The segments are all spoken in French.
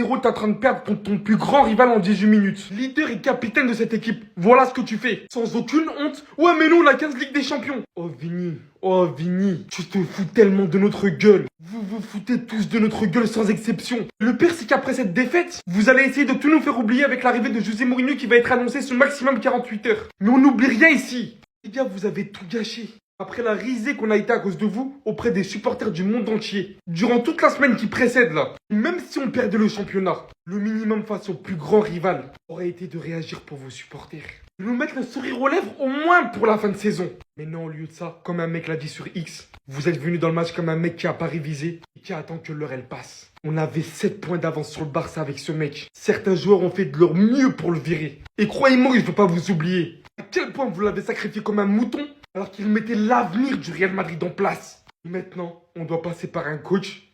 2-0, t'es en train de perdre contre ton plus grand rival en 18 minutes. Leader et capitaine de cette équipe. Voilà ce que tu fais. Sans aucune honte. Ouais, mais nous, on a 15 Ligue des Champions. Oh, Vini, tu te fous tellement de notre gueule. Vous vous foutez tous de notre gueule sans exception. Le pire, c'est qu'après cette défaite, vous allez essayer de tout nous faire oublier avec l'arrivée de José Mourinho qui va être annoncé sous maximum 48 heures. Mais on n'oublie rien ici. Les gars, vous avez tout gâché. Après la risée qu'on a été à cause de vous auprès des supporters du monde entier, durant toute la semaine qui précède là, même si on perdait le championnat, le minimum face au plus grand rival aurait été de réagir pour vos supporters. De nous mettre le sourire aux lèvres au moins pour la fin de saison. Mais non, au lieu de ça, comme un mec l'a dit sur X, vous êtes venu dans le match comme un mec qui a pas révisé et qui attend que l'heure elle passe. On avait 7 points d'avance sur le Barça avec ce mec. Certains joueurs ont fait de leur mieux pour le virer. Et croyez-moi, je ne veux pas vous oublier. À quel point vous l'avez sacrifié comme un mouton alors qu'il mettait l'avenir du Real Madrid en place. Et maintenant, on doit passer par un coach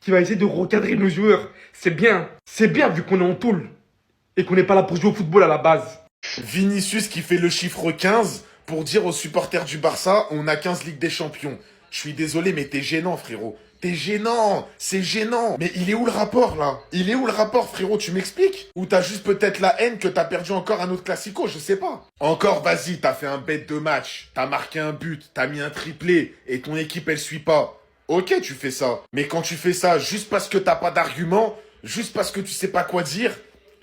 qui va essayer de recadrer nos joueurs. C'est bien vu qu'on est en tôle et qu'on n'est pas là pour jouer au football à la base. Vinicius qui fait le chiffre 15 pour dire aux supporters du Barça, on a 15 Ligues des Champions. Je suis désolé, mais t'es gênant, frérot. T'es gênant, c'est gênant. Mais il est où le rapport, là? Il est où le rapport, frérot? Tu m'expliques? Ou t'as juste peut-être la haine que t'as perdu encore un autre classico, je sais pas. Encore, vas-y, t'as fait un bête de match. T'as marqué un but, t'as mis un triplé, et ton équipe, elle suit pas. Ok, tu fais ça. Mais quand tu fais ça juste parce que t'as pas d'argument, juste parce que tu sais pas quoi dire,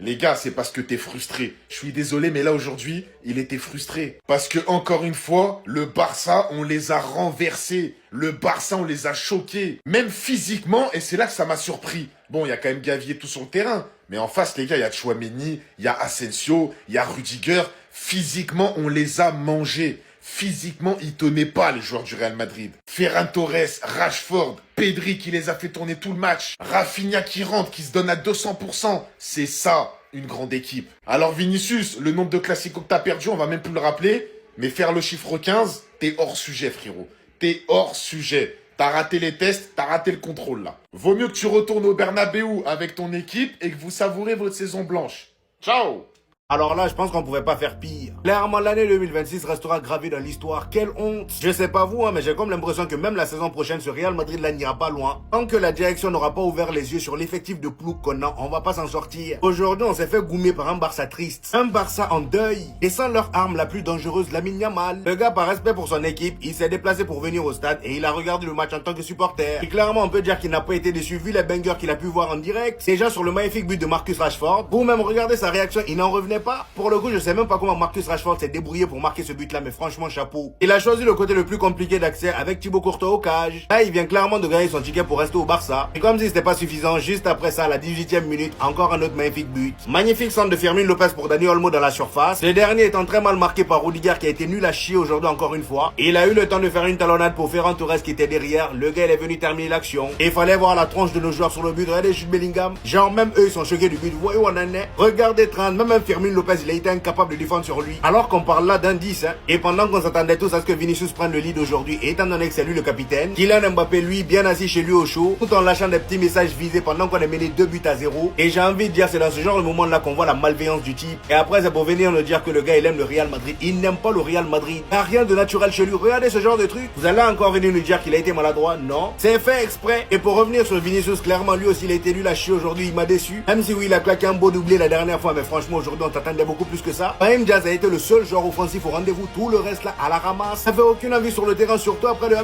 les gars, c'est parce que t'es frustré. Je suis désolé, mais là, aujourd'hui, il était frustré. Parce que, encore une fois, le Barça, on les a renversés. Le Barça, on les a choqués. Même physiquement, et c'est là que ça m'a surpris. Bon, il y a quand même Gavi et tout sur le terrain. Mais en face, les gars, il y a Tchouaméni, il y a Asensio, il y a Rudiger. Physiquement, on les a mangés. Physiquement, ils tenaient pas, les joueurs du Real Madrid. Ferran Torres, Rashford, Pedri qui les a fait tourner tout le match. Rafinha qui rentre, qui se donne à 200%. C'est ça, une grande équipe. Alors Vinicius, le nombre de classicos que t'as perdu, on va même plus le rappeler. Mais faire le chiffre 15, t'es hors sujet, frérot. T'es hors sujet. T'as raté les tests, t'as raté le contrôle, là. Vaut mieux que tu retournes au Bernabéu avec ton équipe et que vous savourez votre saison blanche. Ciao! Alors là, je pense qu'on pouvait pas faire pire. Clairement, l'année 2026 restera gravée dans l'histoire. Quelle honte! Je sais pas vous, mais j'ai comme l'impression que même la saison prochaine, ce Real Madrid là n'ira pas loin. Tant que la direction n'aura pas ouvert les yeux sur l'effectif de plouc qu'on a, on va pas s'en sortir. Aujourd'hui, on s'est fait goumer par un Barça triste. Un Barça en deuil. Et sans leur arme la plus dangereuse, Lamine Yamal. Le gars, par respect pour son équipe, il s'est déplacé pour venir au stade et il a regardé le match en tant que supporter. Et clairement, on peut dire qu'il n'a pas été déçu vu les bangers qu'il a pu voir en direct. Déjà sur le magnifique but de Marcus Rashford. Vous même regardez sa réaction, il n'en revenait pas. Pour le coup, je sais même pas comment Marcus Rashford s'est débrouillé pour marquer ce but-là, mais franchement, chapeau. Il a choisi le côté le plus compliqué d'accès avec Thibaut Courtois au cage. Là, il vient clairement de gagner son ticket pour rester au Barça. Et comme si c'était pas suffisant, juste après ça, à la 18e minute, encore un autre magnifique but. Magnifique centre de Fermin Lopez pour Dani Olmo dans la surface. Le dernier étant très mal marqué par Rudiger qui a été nul à chier aujourd'hui encore une fois. Et il a eu le temps de faire une talonnade pour Ferran Torres qui était derrière. Le gars, il est venu terminer l'action. Et il fallait voir la tronche de nos joueurs sur le but. Regardez Jude Bellingham. Genre, même eux, ils sont choqués du but. Vous voyez où on en est? Regardez Trent, même un Fermin Lopez, il a été incapable de défendre sur lui. Alors qu'on parle là d'un 10, hein. Et pendant qu'on s'attendait tous à ce que Vinicius prenne le lead aujourd'hui, et étant donné que c'est lui le capitaine, Kylian Mbappé, lui, bien assis chez lui au chaud, tout en lâchant des petits messages visés pendant qu'on est mené 2-0. Et j'ai envie de dire, c'est dans ce genre de moment-là qu'on voit la malveillance du type. Et après, c'est pour venir nous dire que le gars, il aime le Real Madrid. Il n'aime pas le Real Madrid. Il n'y a rien de naturel chez lui. Regardez ce genre de truc. Vous allez encore venir nous dire qu'il a été maladroit? Non. C'est fait exprès. Et pour revenir sur Vinicius, clairement, lui aussi, il a été nul à chier aujourd'hui. Il m'a déçu. Même si oui, il a claqué un beau doublé la dernière fois, mais franchement, aujourd'hui, on t'attendait beaucoup plus que ça. Brahim Diaz a été le seul joueur offensif au rendez-vous. Tout le reste là, à la ramasse. Ça fait aucune envie sur le terrain, surtout après le 1-0.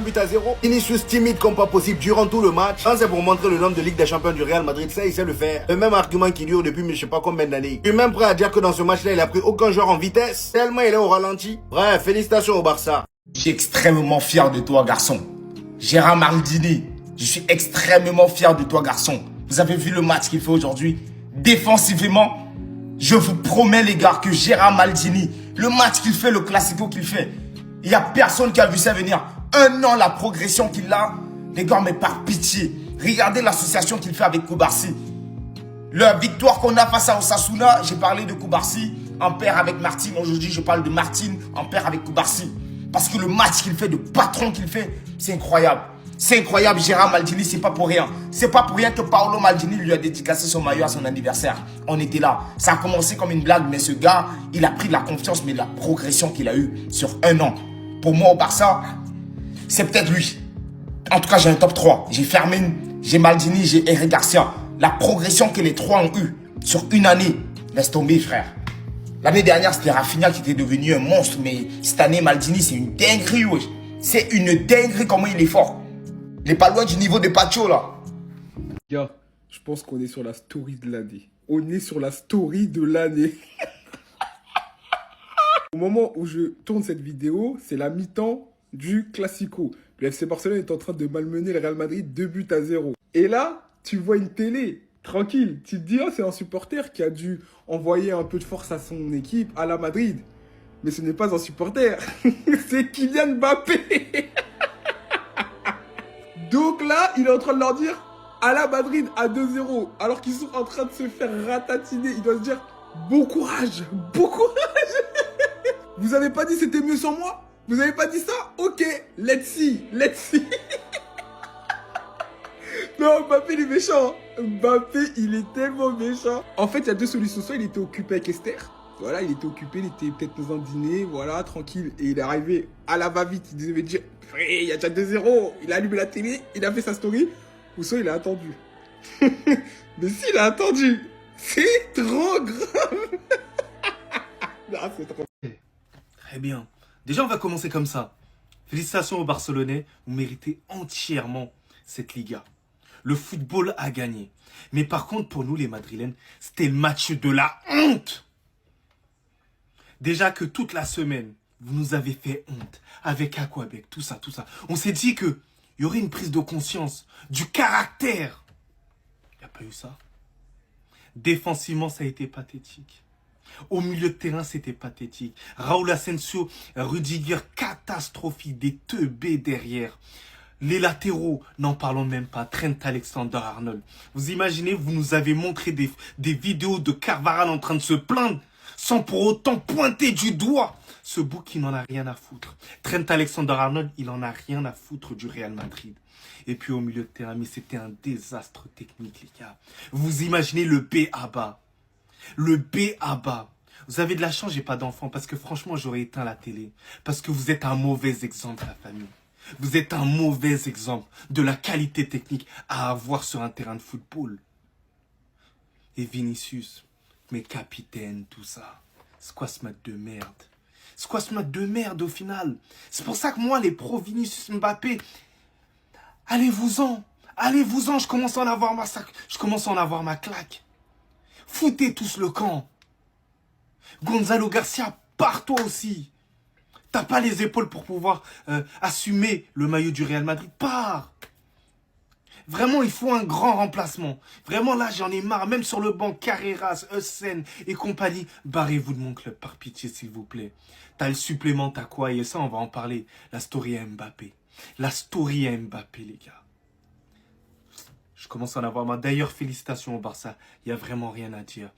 Vinicius timide comme pas possible durant tout le match. Quand c'est pour montrer le nombre de Ligue des Champions du Real Madrid, ça, il sait le faire. Le même argument qui dure depuis, mais je sais pas combien d'années. Je suis même prêt à dire que dans ce match-là, il a pris aucun joueur en vitesse. Tellement il est au ralenti. Bref, félicitations au Barça. Je suis extrêmement fier de toi, garçon. Gérard Maldini, je suis extrêmement fier de toi, garçon. Vous avez vu le match qu'il fait aujourd'hui? Défensivement, je vous promets, les gars, que Gérard Maldini, le match qu'il fait, le classico qu'il fait, il n'y a personne qui a vu ça venir. Un an, la progression qu'il a, les gars, mais par pitié. Regardez l'association qu'il fait avec Koubarsi. La victoire qu'on a face à Osasuna, j'ai parlé de Koubarsi en paire avec Martin. Aujourd'hui, je parle de Martin en paire avec Koubarsi. Parce que le match qu'il fait, le patron qu'il fait, c'est incroyable. C'est incroyable, Gérard Maldini, c'est pas pour rien. C'est pas pour rien que Paolo Maldini lui a dédicacé son maillot à son anniversaire. On était là. Ça a commencé comme une blague, mais ce gars, il a pris de la confiance, mais de la progression qu'il a eue sur un an. Pour moi, au Barça, c'est peut-être lui. En tout cas, j'ai un top 3. J'ai Fermin, j'ai Maldini, j'ai Eric Garcia. La progression que les trois ont eue sur une année, laisse tomber, frère. L'année dernière, c'était Rafinha qui était devenu un monstre, mais cette année, Maldini, c'est une dinguerie, wesh. C'est une dinguerie comment il est fort. Il est pas loin du niveau de Pacho, là. Gars, je pense qu'on est sur la story de l'année. On est sur la story de l'année. Au moment où je tourne cette vidéo, c'est la mi-temps du Classico. Le FC Barcelone est en train de malmener le Real Madrid 2-0. Et là, tu vois une télé, tranquille. Tu te dis, oh, c'est un supporter qui a dû envoyer un peu de force à son équipe, à la Madrid. Mais ce n'est pas un supporter, c'est Kylian Mbappé. Donc là, il est en train de leur dire, à la Madrid à 2-0, alors qu'ils sont en train de se faire ratatiner. Il doit se dire, bon courage, bon courage. Vous avez pas dit c'était mieux sans moi? Vous avez pas dit ça? Ok, let's see, let's see. Non, Mbappé, il est méchant. Mbappé, il est tellement méchant. En fait, il y a deux solutions. Soit il était occupé avec Esther. Voilà, il était occupé, il était peut-être dans un dîner, voilà, tranquille. Et il est arrivé à la va-vite. Il devait dire, frère, il y a déjà 2-0. Il a allumé la télé, il a fait sa story. Ou soit il a attendu. Mais s'il a attendu, c'est trop grave. Non, c'est trop. Très bien. Déjà, on va commencer comme ça. Félicitations aux Barcelonais, vous méritez entièrement cette Liga. Le football a gagné. Mais par contre, pour nous les Madrilènes, c'était le match de la honte. Déjà que toute la semaine, vous nous avez fait honte. Avec Aquabec, tout ça, tout ça. On s'est dit qu'il y aurait une prise de conscience, du caractère. Il n'y a pas eu ça. Défensivement, ça a été pathétique. Au milieu de terrain, c'était pathétique. Raúl Asensio, Rudiger, catastrophique, des teubés derrière. Les latéraux, n'en parlons même pas. Trent Alexander-Arnold. Vous imaginez, vous nous avez montré des vidéos de Carvajal en train de se plaindre sans pour autant pointer du doigt ce bouc qui n'en a rien à foutre. Trent Alexander-Arnold, il en a rien à foutre du Real Madrid. Et puis au milieu de terrain, mais c'était un désastre technique, les gars. Vous imaginez le B.A.B.A. Le B.A.B.A. Vous avez de la chance, j'ai pas d'enfant, parce que franchement, j'aurais éteint la télé. Parce que vous êtes un mauvais exemple, la famille. Vous êtes un mauvais exemple de la qualité technique à avoir sur un terrain de football. Et Vinicius, mes capitaines, tout ça. C'est quoi ce match de merde? C'est quoi ce match de merde au final? C'est pour ça que moi, les pros Vinicius Mbappé, allez-vous-en. Allez-vous-en, je commence à en avoir ma claque. Foutez tous le camp. Gonzalo Garcia, pars-toi aussi. T'as pas les épaules pour pouvoir assumer le maillot du Real Madrid. Pars. Vraiment, il faut un grand remplacement. Vraiment, là, j'en ai marre. Même sur le banc, Carreras, Essen et compagnie. Barrez-vous de mon club, par pitié, s'il vous plaît. T'as le supplément, t'as quoi? Et ça, on va en parler. La story à Mbappé. La story à Mbappé, les gars. Je commence à en avoir marre. D'ailleurs, félicitations au Barça. Il n'y a vraiment rien à dire.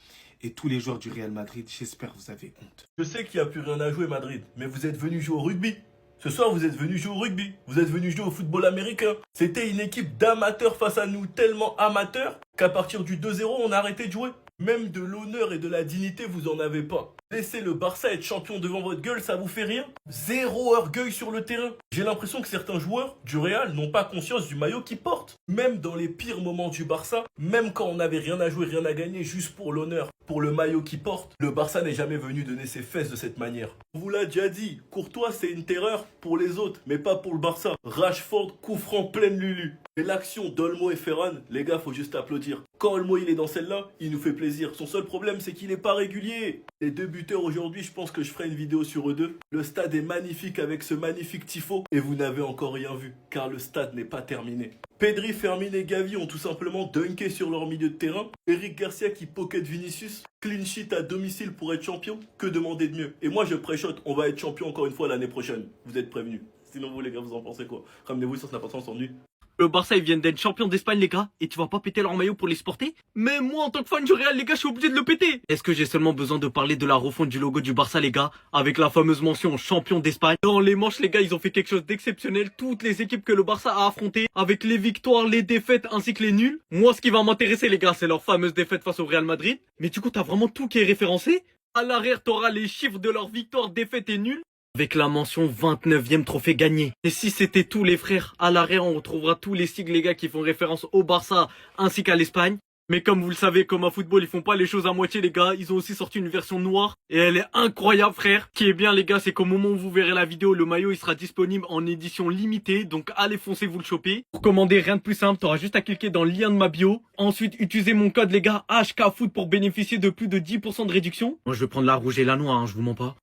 Et tous les joueurs du Real Madrid, j'espère que vous avez honte. Je sais qu'il n'y a plus rien à jouer Madrid, mais vous êtes venus jouer au rugby. Ce soir, vous êtes venus jouer au rugby. Vous êtes venus jouer au football américain. C'était une équipe d'amateurs face à nous, tellement amateurs qu'à partir du 2-0, on a arrêté de jouer. Même de l'honneur et de la dignité, vous en avez pas. Laissez le Barça être champion devant votre gueule, ça vous fait rien? Zéro orgueil sur le terrain. J'ai l'impression que certains joueurs du Real n'ont pas conscience du maillot qu'ils portent. Même dans les pires moments du Barça, même quand on n'avait rien à jouer, rien à gagner, juste pour l'honneur, pour le maillot qu'ils portent, le Barça n'est jamais venu donner ses fesses de cette manière. On vous l'a déjà dit, Courtois c'est une terreur pour les autres, mais pas pour le Barça. Rashford, coup franc pleine Lulu. Et l'action d'Olmo et Ferran, les gars, faut juste applaudir. Quand Olmo il est dans celle-là, il nous fait plaisir. Son seul problème, c'est qu'il n'est pas régulier. Les deux buteurs aujourd'hui, je pense que je ferai une vidéo sur eux deux. Le stade est magnifique avec ce magnifique tifo. Et vous n'avez encore rien vu, car le stade n'est pas terminé. Pedri, Fermin et Gavi ont tout simplement dunké sur leur milieu de terrain. Eric Garcia qui pocket Vinicius. Clean sheet à domicile pour être champion. Que demander de mieux? Et moi, je préchote, on va être champion encore une fois l'année prochaine. Vous êtes prévenus. Sinon, vous les gars, vous en pensez quoi? Ramenez-vous, ça n'a pas de sens, ennui. Le Barça, ils viennent d'être champions d'Espagne, les gars, et tu vas pas péter leur maillot pour les supporter? Mais moi, en tant que fan du Real, les gars, je suis obligé de le péter. Est-ce que j'ai seulement besoin de parler de la refonte du logo du Barça, les gars, avec la fameuse mention champion d'Espagne? Dans les manches, les gars, ils ont fait quelque chose d'exceptionnel. Toutes les équipes que le Barça a affrontées, avec les victoires, les défaites, ainsi que les nuls. Moi, ce qui va m'intéresser, les gars, c'est leur fameuse défaite face au Real Madrid. Mais du coup, t'as vraiment tout qui est référencé. À l'arrière, t'auras les chiffres de leurs victoires, défaites et nuls. Avec la mention 29e trophée gagné. Et si c'était tous les frères, à l'arrière on retrouvera tous les sigles les gars qui font référence au Barça ainsi qu'à l'Espagne. Mais comme vous le savez, comme à football, ils font pas les choses à moitié, les gars. Ils ont aussi sorti une version noire. Et elle est incroyable, frère. Ce qui est bien, les gars, c'est qu'au moment où vous verrez la vidéo, le maillot, il sera disponible en édition limitée. Donc, allez foncer, vous le choper. Pour commander, rien de plus simple. T'auras juste à cliquer dans le lien de ma bio. Ensuite, utilisez mon code, les gars, HKFoot pour bénéficier de plus de 10% de réduction. Moi, je vais prendre la rouge et la noire, hein, je vous mens pas.